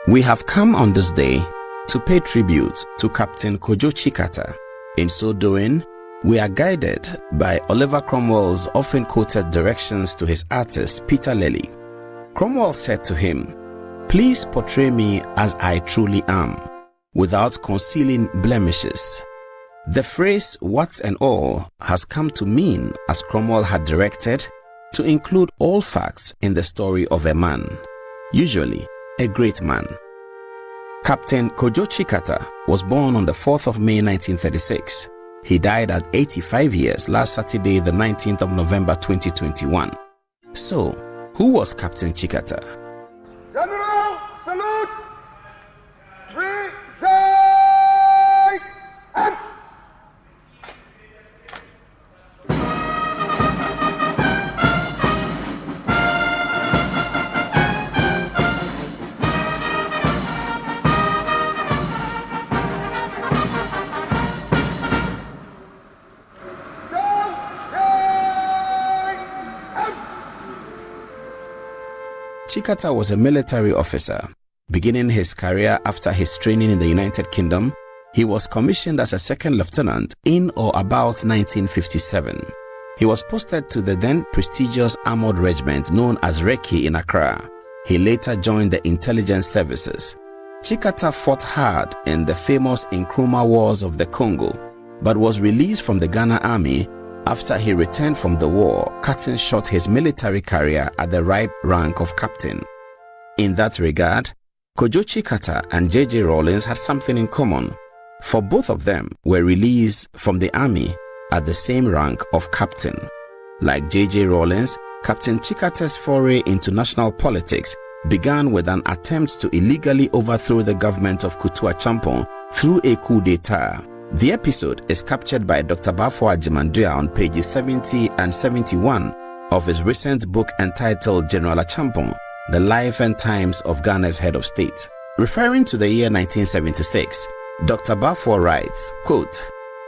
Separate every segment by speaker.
Speaker 1: We have come on this day to pay tribute to Captain Tsikata. In so doing, we are guided by Oliver Cromwell's often quoted directions to his artist Peter Lely. Cromwell said to him, "Please portray me as I truly am, without concealing blemishes." The phrase "what and all" has come to mean, as Cromwell had directed, to include all facts in the story of a man, usually a great man. Captain Tsikata was born on the 4th of May 1936. He died at 85 years last Saturday, the 19th of November 2021. So, who was Captain Tsikata?
Speaker 2: General, salute! Present! F!
Speaker 1: Tsikata was a military officer. Beginning his career after his training in the United Kingdom, he was commissioned as a second lieutenant in or about 1957. He was posted to the then prestigious armored regiment known as Reki in Accra. He later joined the intelligence services. Tsikata fought hard in the famous Nkrumah Wars of the Congo, but was released from the Ghana Army after he returned from the war, cutting short his military career at the ripe rank of captain. In that regard, Tsikata and J.J. Rawlings had something in common, for both of them were released from the army at the same rank of captain. Like J.J. Rawlings, Captain Tsikata's foray into national politics began with an attempt to illegally overthrow the government of Kutu Achampon through a coup d'etat. The episode is captured by Dr. Bafo Agyeman-Duah on pages 70 and 71 of his recent book entitled General Achampon, The Life and Times of Ghana's Head of State. Referring to the year 1976, Dr. Bafo writes, quote,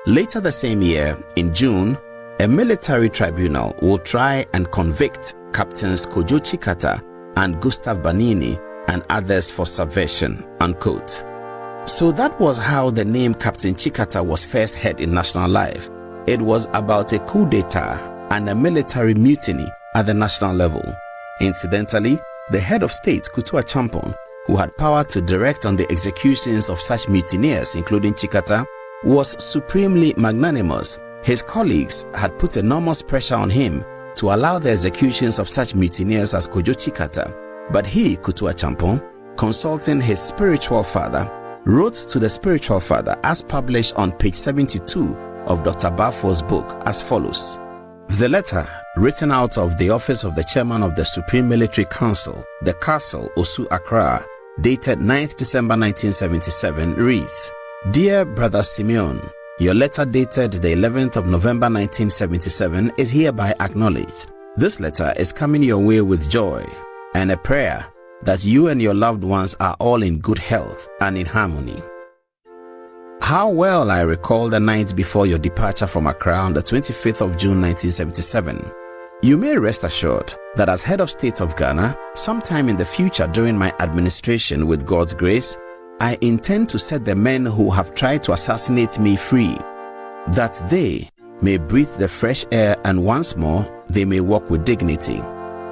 Speaker 1: "Later the same year, in June, a military tribunal will try and convict Captains Tsikata and Gustav Banini and others for subversion," unquote. So that was how the name Captain Tsikata was first heard in national life. It was about a coup d'etat and a military mutiny at the national level. Incidentally, the head of state, Kutu Achampon, who had power to direct on the executions of such mutineers, including Tsikata, was supremely magnanimous. His colleagues had put enormous pressure on him to allow the executions of such mutineers as Tsikata. But he, Kutu Achampon, consulting his spiritual father, wrote to the spiritual father as published on page 72 of Dr. Bafo's book as follows. The letter, written out of the office of the chairman of the Supreme Military Council, the Castle, Osu, Accra, dated 9th December 1977, reads, "Dear Brother Simeon, your letter dated the 11th of November 1977 is hereby acknowledged. This letter is coming your way with joy and a prayer that you and your loved ones are all in good health and in harmony." How well I recall the night before your departure from Accra on the 25th of June 1977. You may rest assured that as head of state of Ghana, sometime in the future during my administration with God's grace, I intend to set the men who have tried to assassinate me free, that they may breathe the fresh air and once more they may walk with dignity.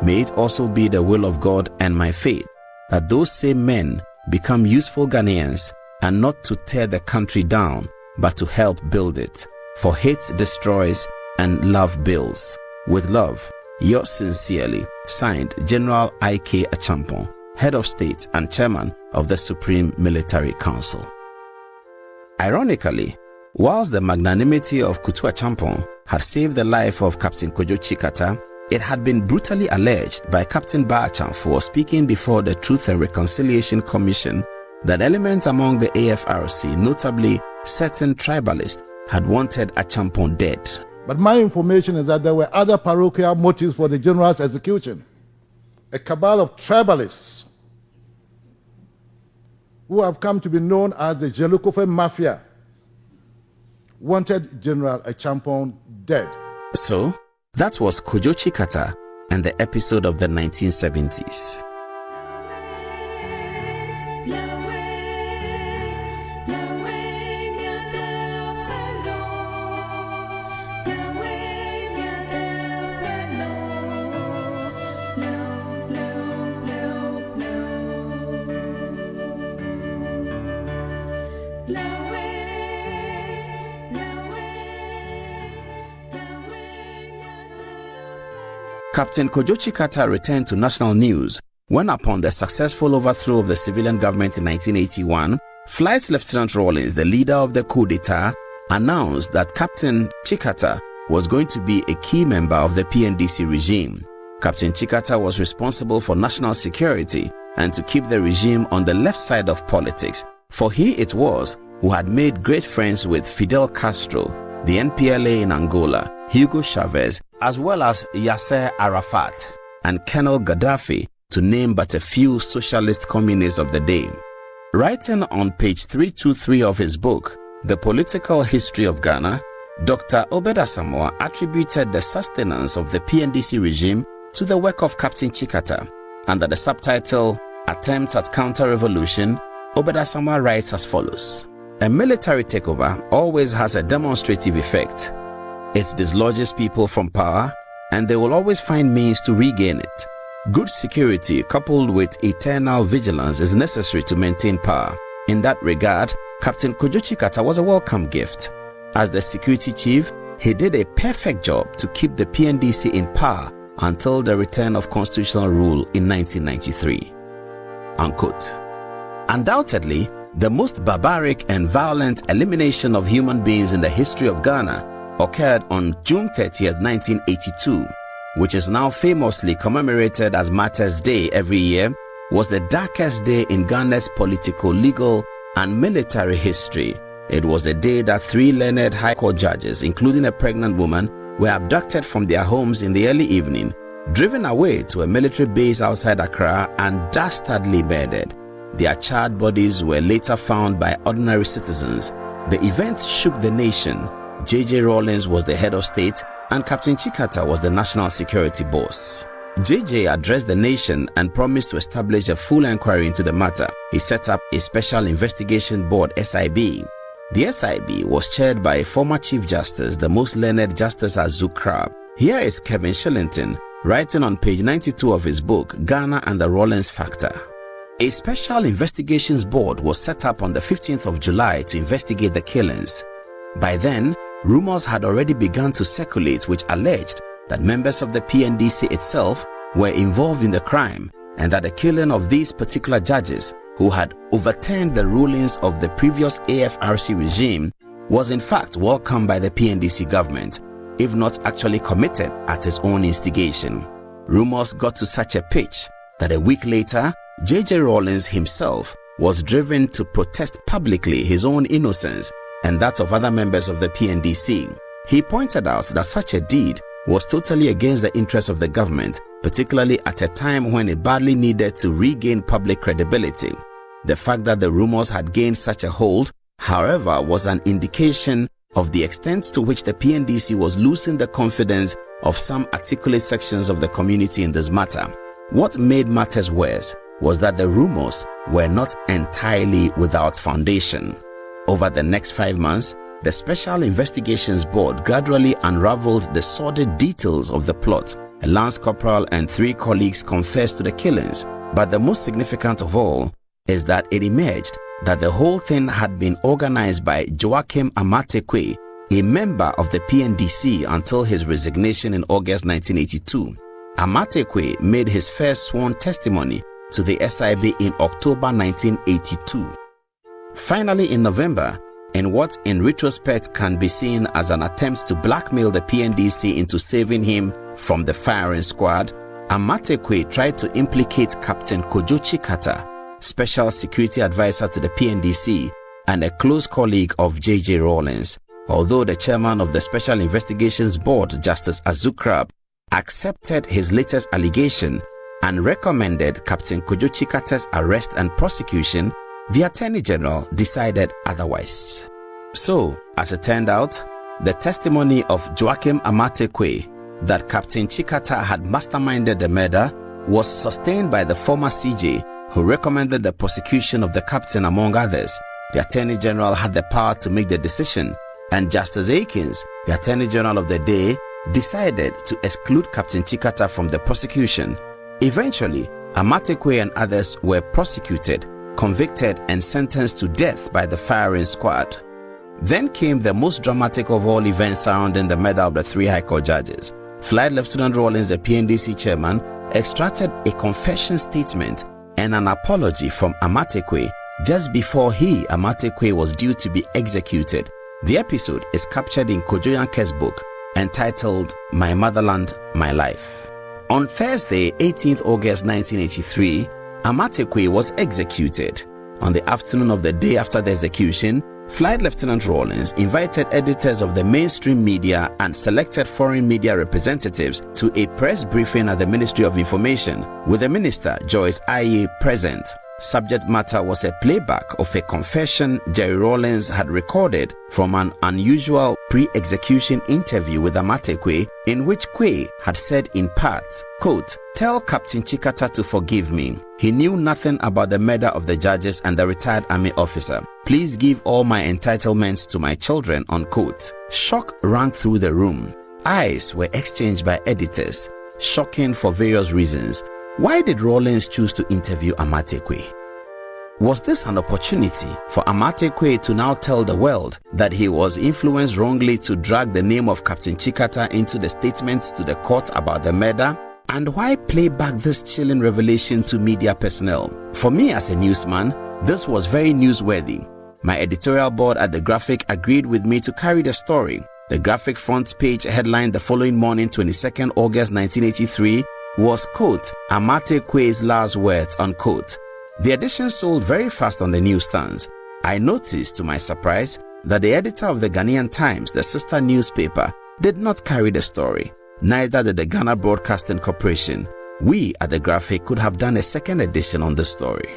Speaker 1: May it also be the will of God and my faith that those same men become useful Ghanaians and not to tear the country down, but to help build it. For hate destroys and love builds. With love, yours sincerely, signed General I.K. Achampon, Head of State and Chairman of the Supreme Military Council. Ironically, whilst the magnanimity of Kutu Achampon had saved the life of Captain Tsikata, it had been brutally alleged by Captain Ba Achamfo speaking before the Truth and Reconciliation Commission that elements among the AFRC, notably certain tribalists, had wanted Achampon dead.
Speaker 2: But my information is that there were other parochial motives for the general's execution. A cabal of tribalists who have come to be known as the Jelukofe Mafia wanted General Achampon dead.
Speaker 1: So, that was Tsikata and the episode of the 1970s. Captain Tsikata returned to national news when, upon the successful overthrow of the civilian government in 1981, Flight Lieutenant Rawlins, the leader of the coup d'etat, announced that Captain Tsikata was going to be a key member of the PNDC regime. Captain Tsikata was responsible for national security and to keep the regime on the left side of politics, for he it was who had made great friends with Fidel Castro, the NPLA in Angola, Hugo Chavez, as well as Yasser Arafat and Colonel Gaddafi, to name but a few socialist communists of the day. Writing on page 323 of his book, The Political History of Ghana, Dr. Obed Asamoah attributed the sustenance of the PNDC regime to the work of Captain Tsikata. Under the subtitle, Attempts at Counter-Revolution, Obed Asamoah writes as follows: a military takeover always has a demonstrative effect. It dislodges people from power, and they will always find means to regain it. Good security coupled with eternal vigilance is necessary to maintain power. In that regard, Captain Tsikata was a welcome gift. As the security chief, he did a perfect job to keep the PNDC in power until the return of constitutional rule in 1993. Unquote. Undoubtedly, the most barbaric and violent elimination of human beings in the history of Ghana occurred on June 30th, 1982, which is now famously commemorated as Martyrs' Day every year, was the darkest day in Ghana's political, legal, and military history. It was the day that 3 learned High Court judges, including a pregnant woman, were abducted from their homes in the early evening, driven away to a military base outside Accra, and dastardly murdered. Their charred bodies were later found by ordinary citizens. The event shook the nation. J.J. Rawlins was the head of state, and Captain Tsikata was the national security boss. J.J. addressed the nation and promised to establish a full inquiry into the matter. He set up a Special Investigation Board, SIB. The SIB was chaired by former Chief Justice, the most learned Justice Azukrab. Here is Kevin Shillington writing on page 92 of his book, Ghana and the Rawlins Factor. A Special Investigations Board was set up on the 15th of July to investigate the killings. By then, rumors had already begun to circulate which alleged that members of the PNDC itself were involved in the crime, and that the killing of these particular judges, who had overturned the rulings of the previous AFRC regime, was in fact welcomed by the PNDC government, if not actually committed at his own instigation. Rumors got to such a pitch that a week later, J.J. Rawlins himself was driven to protest publicly his own innocence and that of other members of the PNDC. He pointed out that such a deed was totally against the interests of the government, particularly at a time when it badly needed to regain public credibility. The fact that the rumors had gained such a hold, however, was an indication of the extent to which the PNDC was losing the confidence of some articulate sections of the community in this matter. What made matters worse was that the rumors were not entirely without foundation. Over the next 5 months, the Special Investigations Board gradually unraveled the sordid details of the plot. A Lance Corporal and 3 colleagues confessed to the killings, but the most significant of all is that it emerged that the whole thing had been organized by Joachim Amatekwe, a member of the PNDC until his resignation in August 1982. Amatekwe made his first sworn testimony to the SIB in October 1982. Finally, in November, in what in retrospect can be seen as an attempt to blackmail the PNDC into saving him from the firing squad, Amatekwe tried to implicate Captain Tsikata, Special Security Advisor to the PNDC and a close colleague of J.J. Rawlins. Although the chairman of the Special Investigations Board, Justice Azukrab, accepted his latest allegation and recommended Captain Tsikata's arrest and prosecution, the Attorney General decided otherwise. So, as it turned out, the testimony of Joachim Amatekwe that Captain Tsikata had masterminded the murder was sustained by the former CJ, who recommended the prosecution of the captain among others. The Attorney General had the power to make the decision, and Justice Akins, the Attorney General of the day, decided to exclude Captain Tsikata from the prosecution. Eventually, Amatekwe and others were prosecuted, convicted, and sentenced to death by the firing squad. Then came the most dramatic of all events surrounding the murder of the 3 High Court judges. Flight Lieutenant Rawlings, the PNDC chairman, extracted a confession statement and an apology from Amatekwe just before he, Amatekwe, was due to be executed. The episode is captured in Kojo Yanke's book entitled My Motherland, My Life. On Thursday, 18th August 1983, Amatekwe was executed. On the afternoon of the day after the execution, Flight Lieutenant Rawlings invited editors of the mainstream media and selected foreign media representatives to a press briefing at the Ministry of Information, with the Minister, Joyce Aye, present. Subject matter was a playback of a confession Jerry Rawlings had recorded from an unusual pre-execution interview with Amatekwe, in which Kwe had said in part, quote, "Tell Captain Tsikata to forgive me. He knew nothing about the murder of the judges and the retired army officer. Please give all my entitlements to my children," unquote. Shock ran through the room. Eyes were exchanged by editors, shocking for various reasons. Why did Rawlings choose to interview Amatekwe? Was this an opportunity for Amatekwe to now tell the world that he was influenced wrongly to drag the name of Captain Tsikata into the statements to the court about the murder? And why play back this chilling revelation to media personnel? For me as a newsman, this was very newsworthy. My editorial board at The Graphic agreed with me to carry the story. The Graphic front page headline the following morning, 22nd August 1983, was, quote, "Amatekwe's last words," unquote. The edition sold very fast on the newsstands. I noticed, to my surprise, that the editor of the Ghanaian Times, the sister newspaper, did not carry the story. Neither did the Ghana Broadcasting Corporation. We at The Graphic could have done a second edition on the story.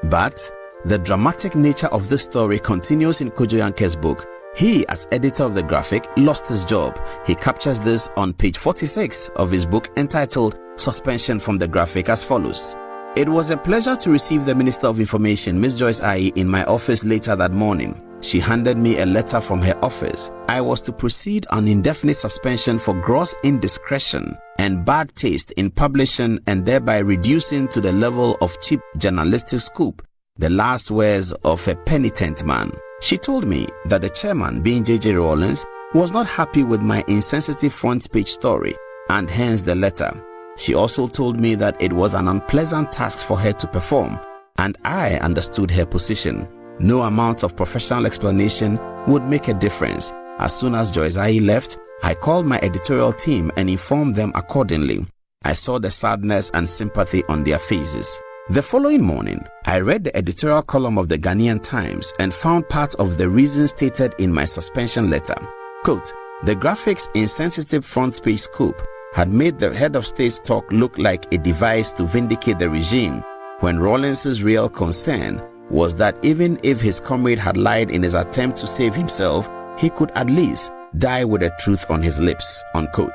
Speaker 1: But the dramatic nature of this story continues in Kojo Yanke's book. He, as editor of The Graphic, lost his job. He captures this on page 46 of his book entitled Suspension from The Graphic as follows. "It was a pleasure to receive the Minister of Information, Ms. Joyce Aye, in my office later that morning. She handed me a letter from her office. I was to proceed on indefinite suspension for gross indiscretion and bad taste in publishing, and thereby reducing to the level of cheap journalistic scoop the last words of a penitent man. She told me that the chairman, being J.J. Rawlings, was not happy with my insensitive front page story, and hence the letter. She also told me that it was an unpleasant task for her to perform, and I understood her position. No amount of professional explanation would make a difference. As soon as Joyce Aye left, I called my editorial team and informed them accordingly. I saw the sadness and sympathy on their faces. The following morning, I read the editorial column of the Ghanaian Times and found part of the reason stated in my suspension letter. Quote, "The Graphic's insensitive front page scoop had made the head of state's talk look like a device to vindicate the regime, when Rawlings's real concern was that even if his comrade had lied in his attempt to save himself, he could at least die with the truth on his lips," unquote.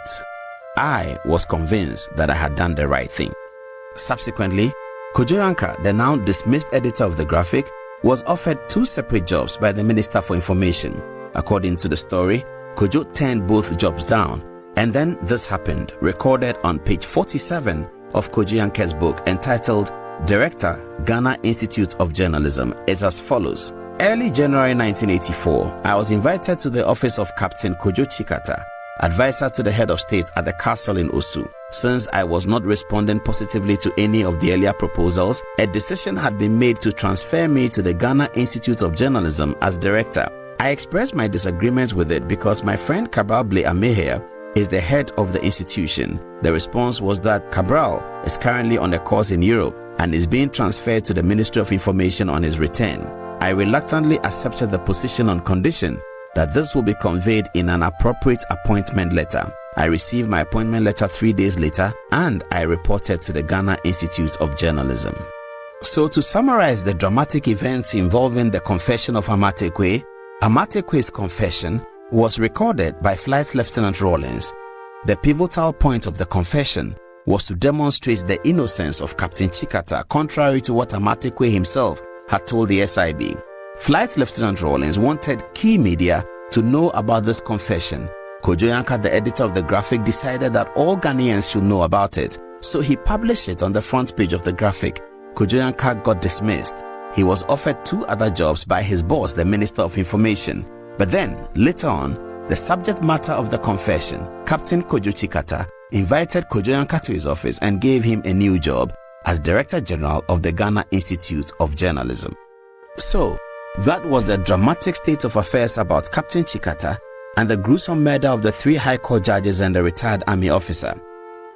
Speaker 1: I was convinced that I had done the right thing. Subsequently, Kojo Yanka, the now dismissed editor of The Graphic, was offered 2 separate jobs by the Minister for Information. According to the story, Kojo turned both jobs down, and then this happened, recorded on page 47 of Kojo Yanke's book entitled Director, Ghana Institute of Journalism. It's as follows. Early January 1984, I was invited to the office of Captain Kojo Tsikata, advisor to the head of state at the castle in Osu. Since I was not responding positively to any of the earlier proposals, a decision had been made to transfer me to the Ghana Institute of Journalism as director. I expressed my disagreements with it because my friend Cabral Blay Ameher is the head of the institution. The response was that Cabral is currently on a course in Europe and is being transferred to the Ministry of Information on his return. I reluctantly accepted the position on condition that this will be conveyed in an appropriate appointment letter. I received my appointment letter 3 days later, and I reported to the Ghana Institute of Journalism. So, to summarize the dramatic events involving the confession of Amatekwe, Amatekwe's confession was recorded by Flight Lieutenant Rawlings. The pivotal point of the confession was to demonstrate the innocence of Captain Tsikata, contrary to what Amatekwe himself had told the SIB. Flight Lieutenant Rawlings wanted key media to know about this confession. Kojo Yanka, the editor of The Graphic, decided that all Ghanaians should know about it, so he published it on the front page of The Graphic. Kojo Yanka got dismissed. He was offered 2 other jobs by his boss, the Minister of Information. But then, later on, The subject matter of the confession, Captain Tsikata invited Kojo Yankah to his office and gave him a new job as Director General of the Ghana Institute of Journalism. So, that was the dramatic state of affairs about Captain Tsikata and the gruesome murder of the 3 High Court judges and the retired army officer.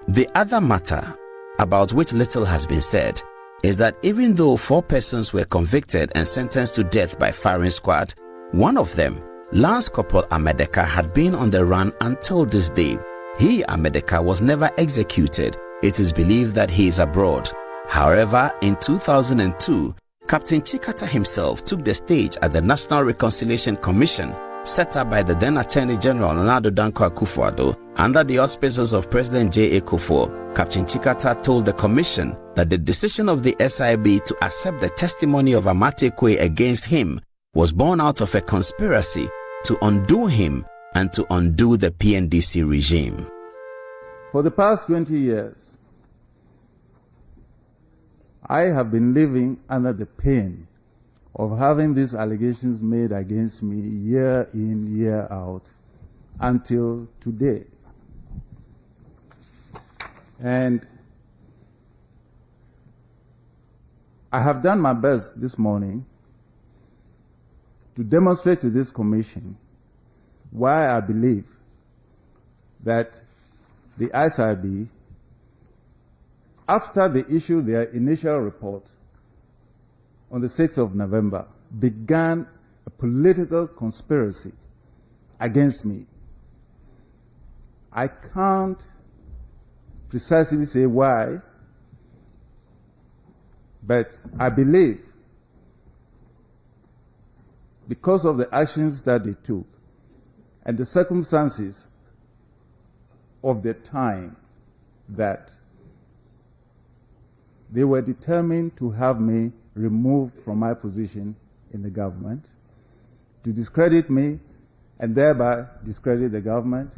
Speaker 1: The other matter, about which little has been said, is that even though 4 persons were convicted and sentenced to death by firing squad, one of them, Lance Corporal Amedeka, had been on the run until this day. He, Amedeka, was never executed. It is believed that he is abroad. However, in 2002, Captain Tsikata himself took the stage at the National Reconciliation Commission set up by the then Attorney General Nana Addo Dankwa Akufo-Addo under the auspices of President J.A. Kufuor. Captain Tsikata told the commission that the decision of the SIB to accept the testimony of Amate Kwe against him was born out of a conspiracy to undo him and to undo the PNDC regime.
Speaker 3: For the past 20 years, I have been living under the pain of having these allegations made against me year in, year out, until today. And I have done my best this morning to demonstrate to this commission why I believe that the SIB, after they issued their initial report on the 6th of November, began a political conspiracy against me. I can't precisely say why, but I believe because of the actions that they took and the circumstances of the time, that they were determined to have me removed from my position in the government, to discredit me and thereby discredit the government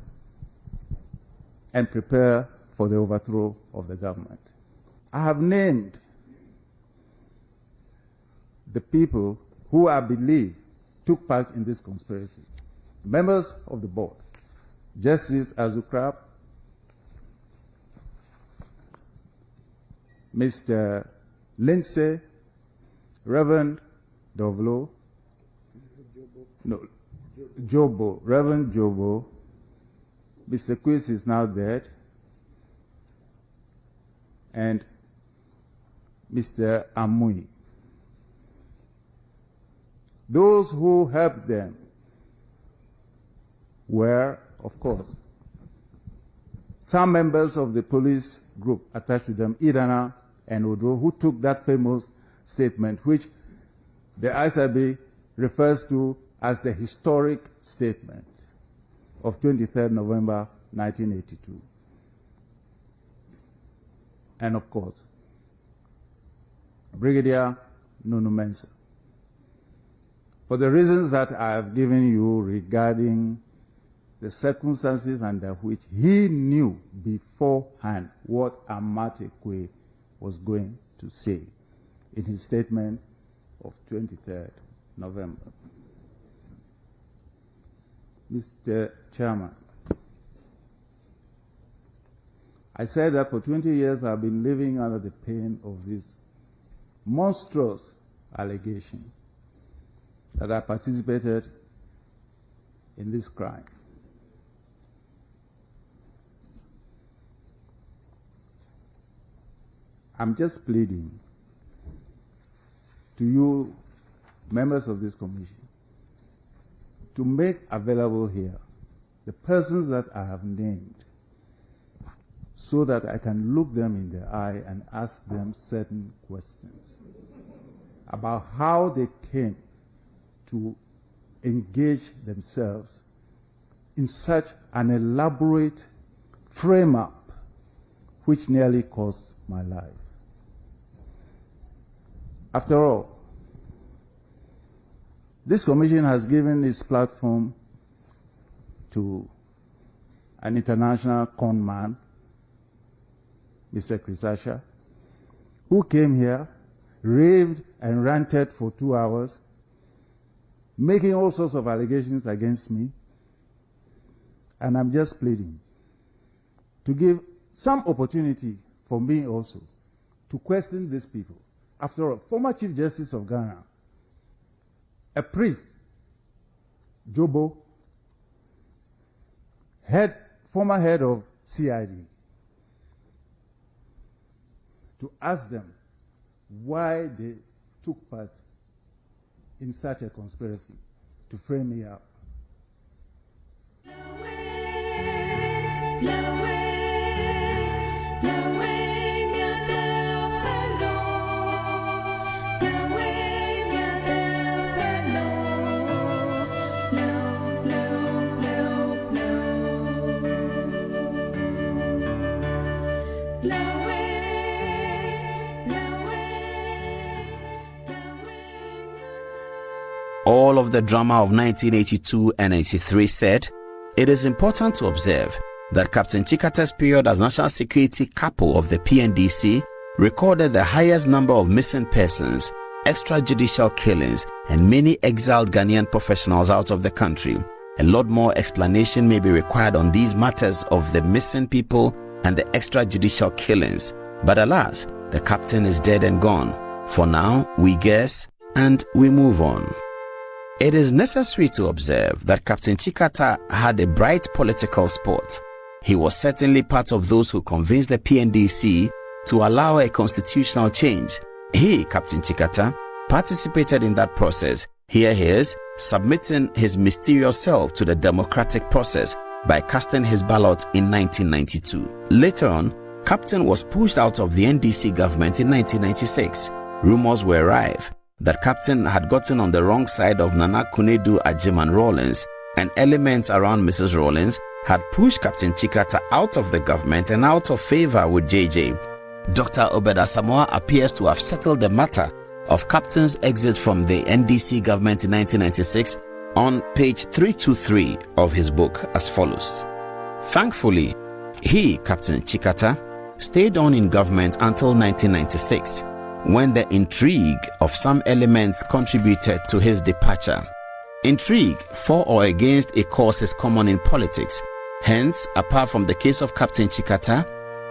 Speaker 3: and prepare for the overthrow of the government. I have named the people who I believe took part in this conspiracy. Members of the board: Justice Azukrab, Mr. Lindsay, Reverend Dovlo, Jobo, Reverend Jobo, Mr. Chris is now dead, and Mr. Amui. Those who helped them were, of course, some members of the police group attached to them, Idana and Odo, who took that famous statement, which the ISIB refers to as the historic statement of 23rd November 1982. And of course, Brigadier Nunu Mensah. For the reasons that I have given you regarding the circumstances under which he knew beforehand what Amate Kwe was going to say in his statement of 23rd November. Mr. Chairman, I said that for 20 years I've been living under the pain of this monstrous allegation that I participated in this crime. I'm just pleading to you, members of this commission, to make available here the persons that I have named so that I can look them in the eye and ask them certain questions about how they came to engage themselves in such an elaborate frame-up which nearly cost my life. After all, this commission has given its platform to an international con man, Mr. Chris Asher, who came here, raved and ranted for 2 hours, making all sorts of allegations against me, and I'm just pleading to give some opportunity for me also to question these people. After all, former Chief Justice of Ghana, a priest, Jobo, former head of CID, to ask them why they took part in such a conspiracy to frame me up.
Speaker 1: All of the drama of 1982 and 83 said, it is important to observe that Captain Tsikata's period as National Security Capo of the PNDC recorded the highest number of missing persons, extrajudicial killings, and many exiled Ghanaian professionals out of the country. A lot more explanation may be required on these matters of the missing people and the extrajudicial killings. But alas, the captain is dead and gone. For now, we guess and we move on. It is necessary to observe that Captain Tsikata had a bright political spot. He was certainly part of those who convinced the PNDC to allow a constitutional change. He, Captain Tsikata, participated in that process. Here he is, submitting his mysterious self to the democratic process by casting his ballot in 1992. Later on, Captain was pushed out of the NDC government in 1996. Rumors were rife that Captain had gotten on the wrong side of Nana Kunedu Ajiman Rawlings, and elements around Mrs. Rawlings had pushed Captain Tsikata out of the government and out of favor with JJ. Dr. Obeda Samoa appears to have settled the matter of Captain's exit from the NDC government in 1996 on page 323 of his book as follows. Thankfully, he, Captain Tsikata, stayed on in government until 1996, when the intrigue of some elements contributed to his departure. Intrigue for or against a cause is common in politics. Hence, apart from the case of Captain Tsikata,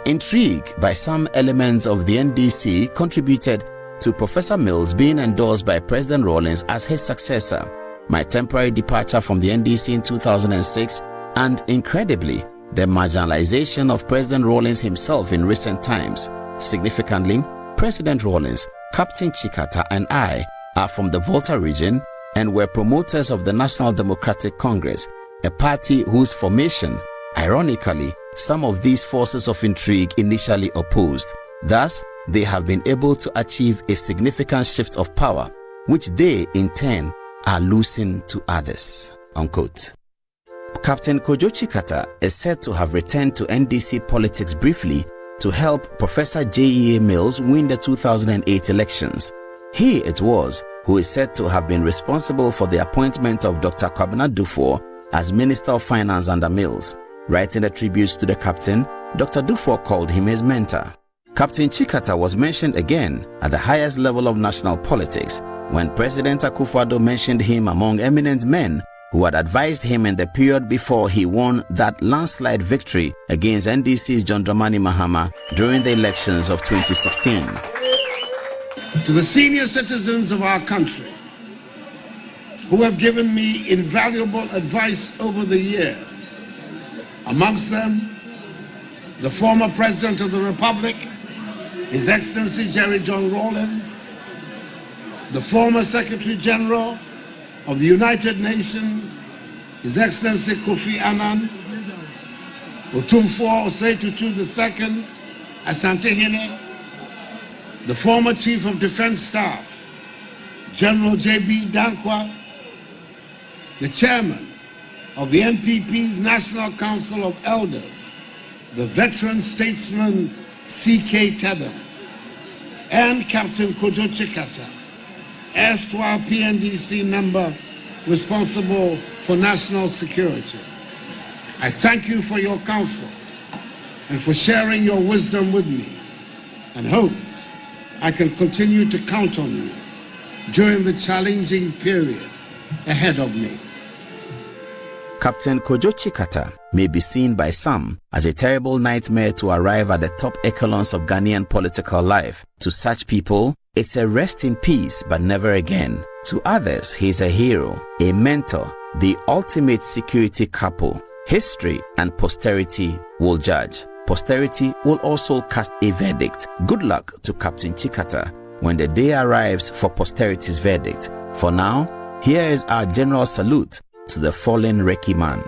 Speaker 1: intrigue by some elements of the NDC contributed to Professor Mills being endorsed by President Rawlings as his successor, my temporary departure from the NDC in 2006, and incredibly, the marginalization of President Rawlings himself in recent times. Significantly, President Rawlings, Captain Tsikata, and I are from the Volta region and were promoters of the National Democratic Congress, a party whose formation, ironically, some of these forces of intrigue initially opposed. Thus, they have been able to achieve a significant shift of power, which they, in turn, are losing to others." Unquote. Captain Kojo Tsikata is said to have returned to NDC politics briefly to help Professor J.E.A. Mills win the 2008 elections. He it was who is said to have been responsible for the appointment of Dr. Kwabena Dufour as Minister of Finance under Mills. Writing the tributes to the captain, Dr. Dufour called him his mentor. Captain Tsikata was mentioned again at the highest level of national politics when President Akufo-Addo mentioned him among eminent men who had advised him in the period before he won that landslide victory against NDC's John Dramani Mahama during the elections of 2016.
Speaker 4: To the senior citizens of our country who have given me invaluable advice over the years, amongst them the former President of the Republic, His Excellency Jerry John Rawlings, the former Secretary General of the United Nations, His Excellency Kofi Annan, Otumfuo Osei-Tutu II, Asante Hene, the former Chief of Defense Staff, General J.B. Dankwa, the Chairman of the NPP's National Council of Elders, the veteran statesman C.K. Tedham, and Captain Kojo Tsikata, erstwhile PNDC member responsible for national security. I thank you for your counsel and for sharing your wisdom with me, and hope I can continue to count on you during the challenging period ahead of me.
Speaker 1: Captain Tsikata may be seen by some as a terrible nightmare to arrive at the top echelons of Ghanaian political life. To such people, it's a rest in peace but never again. To others, he's a hero, a mentor, the ultimate security couple. History and posterity will judge. Posterity will also cast a verdict. Good luck to Captain Tsikata when the day arrives for posterity's verdict. For now, here is our general salute to the fallen Recce man.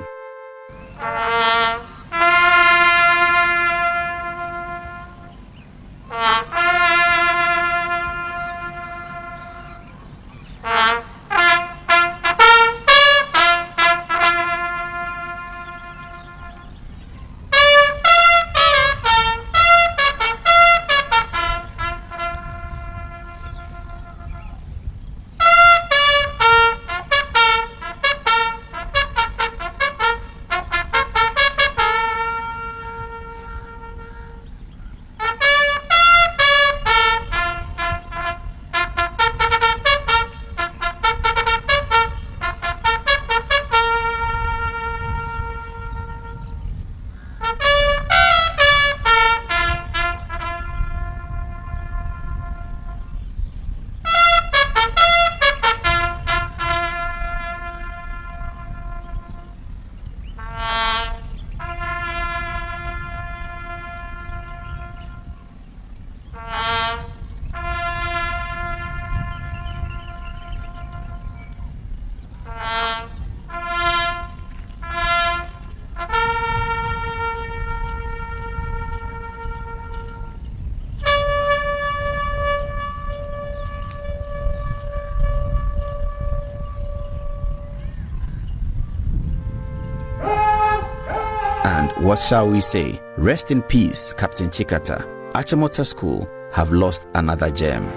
Speaker 1: And what shall we say? Rest in peace, Captain Tsikata. Achimota School have lost another gem.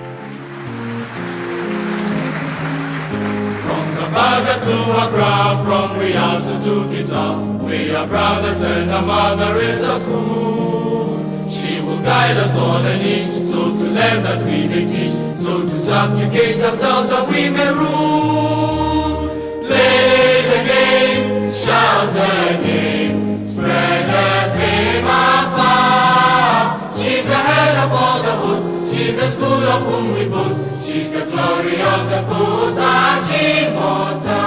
Speaker 5: From Kampala to Accra, from Riasa to Kita, we are brothers and our mother is a school. She will guide us all and each, so to learn that we may teach, so to subjugate ourselves that we may rule. Play the game, shout her name, spread her fame afar. She's the head of all the hosts, she's the school of whom we boast, she's the glory of the coast, Achimota.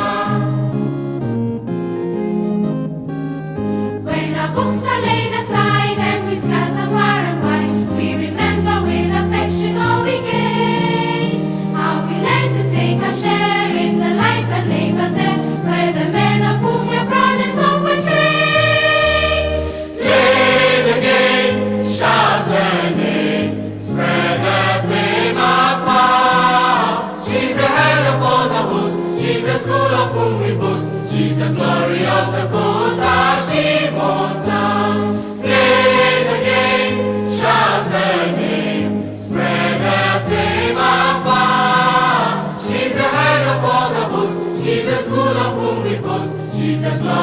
Speaker 6: When our books are laid aside and we scatter far and wide, we remember with affection all we gained, how we learned to take our share in the life and labor there, where the men of whom we're proud and so were trained.
Speaker 5: Play the game, shout her name, spread her fame afar. She's the head of all the hosts, she's the school of whom we boast, she's the glory of the coast, Achimota. Play the game, shout her name, spread her fame afar. She's the head of all the hosts, she's the school of whom we boast, she's the glory